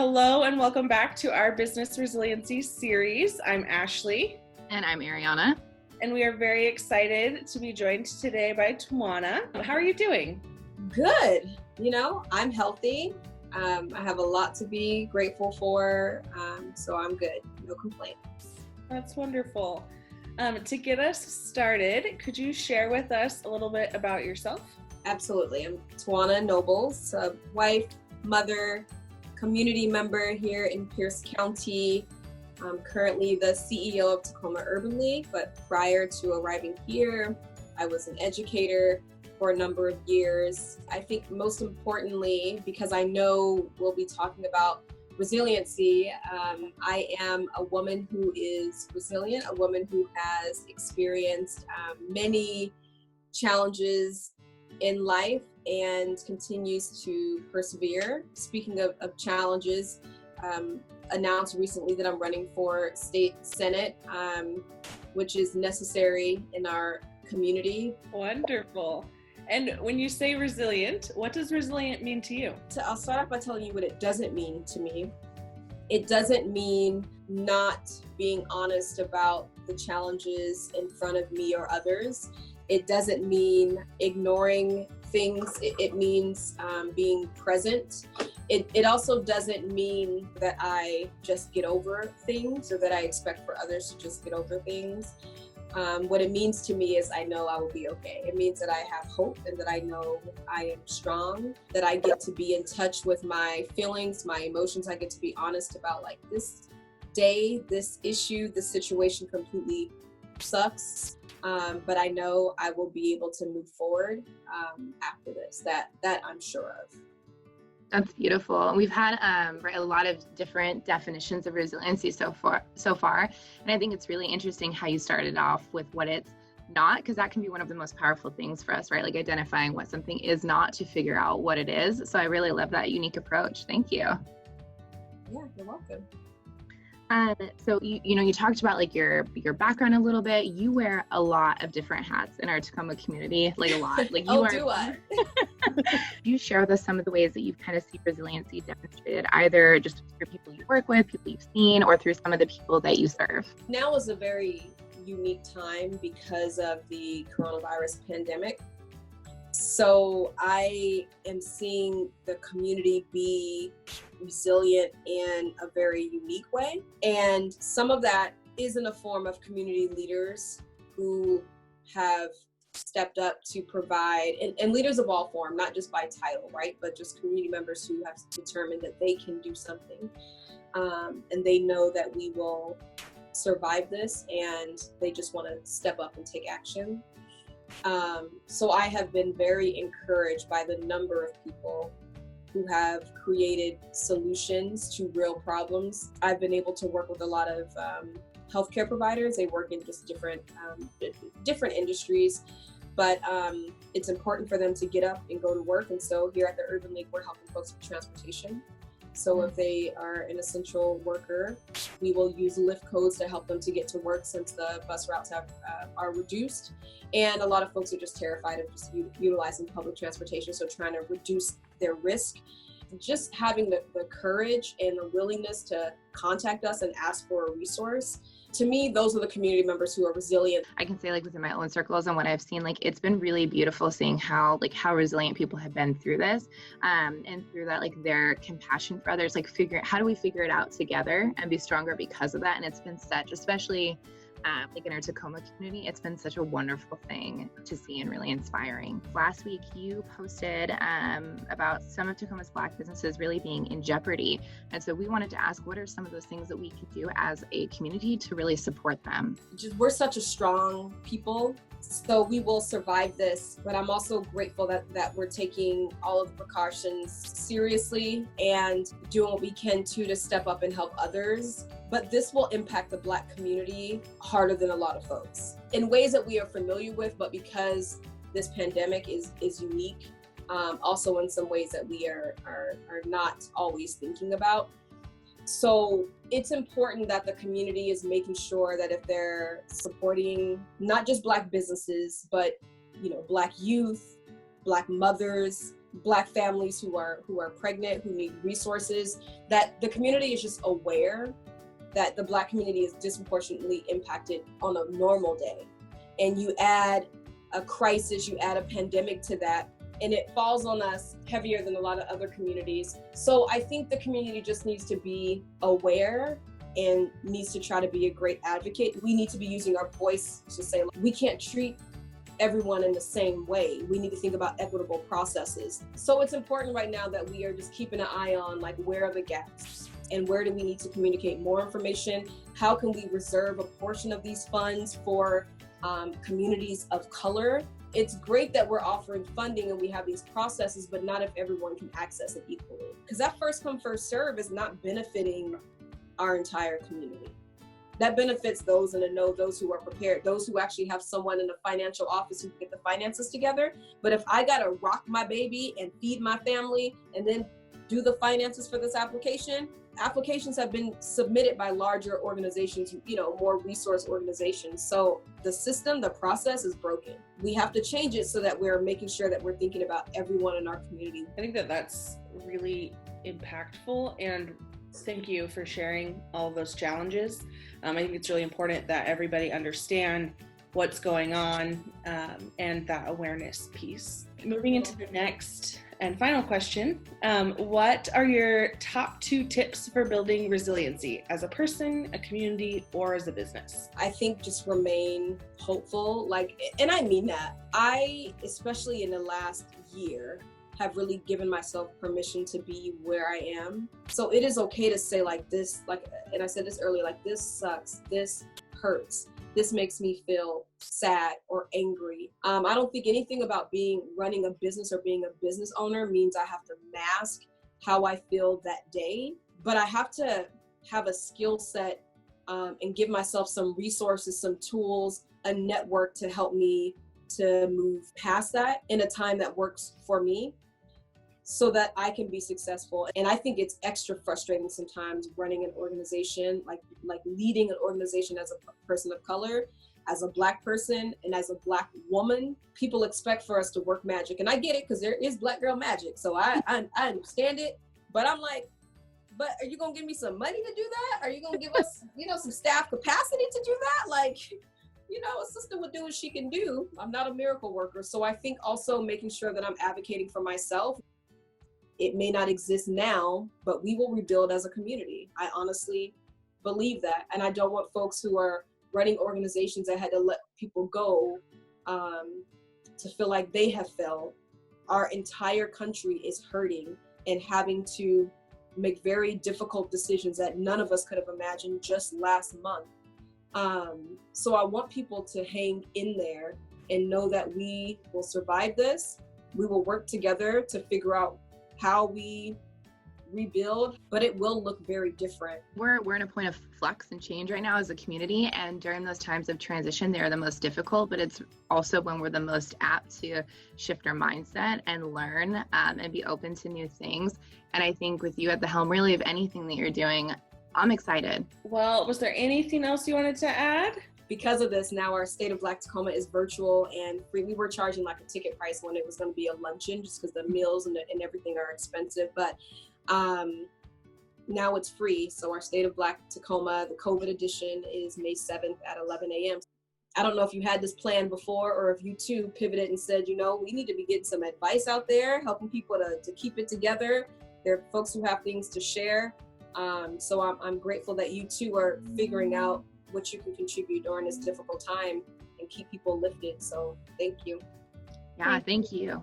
Hello and welcome back to our Business Resiliency series. I'm Ashley. And I'm Ariana. And we are very excited to be joined today by Tawana. How are you doing? Good. I'm healthy. I have a lot to be grateful for. So I'm good. No complaints. That's wonderful. To get us started, could you share with us a little bit about yourself? Absolutely. I'm Tawana Nobles, a wife, mother, community member here in Pierce County. I'm currently the CEO of Tacoma Urban League, but prior to arriving here, I was an educator for a number of years. I think most importantly, because I know we'll be talking about resiliency, I am a woman who is resilient, a woman who has experienced many challenges in life and continues to persevere. Speaking of challenges, announced recently that I'm running for state senate, which is necessary in our community. Wonderful. And when you say resilient, what does resilient mean to you? So I'll start off by telling you what it doesn't mean to me. It doesn't mean not being honest about the challenges in front of me or others. It doesn't mean ignoring things. It means being present. It also doesn't mean that I just get over things or that I expect for others to just get over things. What it means to me is I know I will be okay. It means that I have hope and that I know I am strong, that I get to be in touch with my feelings, my emotions. I get to be honest about like this day, this issue, this situation completely sucks. But I know I will be able to move forward after this, that I'm sure of. That's beautiful. We've had a lot of different definitions of resiliency so far. And I think it's really interesting how you started off with what it's not, because that can be one of the most powerful things for us, right? Like identifying what something is not to figure out what it is. So I really love that unique approach. Thank you. Yeah, you're welcome. So you talked about like your background a little bit. You wear a lot of different hats in our Tacoma community, like a lot. Like you do I? You share with us some of the ways that you've kind of seen resiliency demonstrated, either just through people you work with, people you've seen, or through some of the people that you serve. Now is a very unique time because of the coronavirus pandemic. So I am seeing the community be resilient in a very unique way. And some of that is in the form of community leaders who have stepped up to provide, and leaders of all form, not just by title, right? But just community members who have determined that they can do something. And they know that we will survive this and they just want to step up and take action. So I have been very encouraged by the number of people who have created solutions to real problems. I've been able to work with a lot of healthcare providers. They work in just different industries, but it's important for them to get up and go to work. And so here at the Urban League, we're helping folks with transportation. So if they are an essential worker, we will use Lyft codes to help them to get to work since the bus routes are reduced. And a lot of folks are just terrified of just utilizing public transportation, so trying to reduce their risk. Just having the courage and the willingness to contact us and ask for a resource. To me, those are the community members who are resilient. I can say like within my own circles and what I've seen, like it's been really beautiful seeing how resilient people have been through this, and through that, like their compassion for others, like how do we figure it out together and be stronger because of that? And it's been such, especially like in our Tacoma community, it's been such a wonderful thing to see and really inspiring. Last week, you posted about some of Tacoma's Black businesses really being in jeopardy. And so we wanted to ask, what are some of those things that we can do as a community to really support them? We're such a strong people, so we will survive this. But I'm also grateful that we're taking all of the precautions seriously and doing what we can to step up and help others. But this will impact the Black community harder than a lot of folks in ways that we are familiar with, but because this pandemic is unique, also in some ways that we are not always thinking about. So it's important that the community is making sure that if they're supporting not just Black businesses, but Black youth, Black mothers, Black families who are pregnant, who need resources, that the community is just aware that the Black community is disproportionately impacted on a normal day. And you add a crisis, you add a pandemic to that, and it falls on us heavier than a lot of other communities. So I think the community just needs to be aware and needs to try to be a great advocate. We need to be using our voice to say, we can't treat everyone in the same way. We need to think about equitable processes. So it's important right now that we are just keeping an eye on, like, where are the gaps and where do we need to communicate more information? How can we reserve a portion of these funds for communities of color? It's great that we're offering funding and we have these processes, but not if everyone can access it equally. Because that first come, first serve is not benefiting our entire community. That benefits those in the know, those who are prepared, those who actually have someone in the financial office who can get the finances together. But if I gotta rock my baby and feed my family and then do the finances for this application, applications have been submitted by larger organizations, more resource organizations. So the system, the process is broken. We have to change it so that we're making sure that we're thinking about everyone in our community. I think that that's really impactful, and thank you for sharing all of those challenges. I think it's really important that everybody understand what's going on and that awareness piece. Moving into the next and final question, what are your top 2 tips for building resiliency as a person, a community, or as a business? I think just remain hopeful, and I mean that. I, especially in the last year, have really given myself permission to be where I am. So it is okay to say this, and I said this earlier, this sucks, this hurts, this makes me feel sad or angry. I don't think anything about running a business or being a business owner means I have to mask how I feel that day, but I have to have a skill set and give myself some resources, some tools, a network to help me to move past that in a time that works for me, so that I can be successful. And I think it's extra frustrating sometimes running an organization, like leading an organization as a person of color, as a Black person, and as a Black woman. People expect for us to work magic. And I get it, because there is Black girl magic. So I understand it. But I'm like, but are you gonna give me some money to do that? Are you gonna give us, some staff capacity to do that? A sister will do what she can do. I'm not a miracle worker. So I think also making sure that I'm advocating for myself. It may not exist now, but we will rebuild as a community. I honestly believe that. And I don't want folks who are running organizations that had to let people go to feel like they have failed. Our entire country is hurting and having to make very difficult decisions that none of us could have imagined just last month. So I want people to hang in there and know that we will survive this. We will work together to figure out how we rebuild, but it will look very different. We're in a point of flux and change right now as a community, and during those times of transition, they're the most difficult, but it's also when we're the most apt to shift our mindset and learn and be open to new things. And I think with you at the helm, really, of anything that you're doing, I'm excited. Well, was there anything else you wanted to add? Because of this, now our State of Black Tacoma is virtual and free. We were charging a ticket price when it was going to be a luncheon, just because the meals and everything are expensive. But now it's free. So our State of Black Tacoma, the COVID edition, is May 7th at 11 a.m. I don't know if you had this plan before, or if you too pivoted and said, we need to be getting some advice out there, helping people to keep it together. There are folks who have things to share. So I'm grateful that you too are figuring out what you can contribute during this difficult time and keep people lifted. So thank you. Yeah, thank you.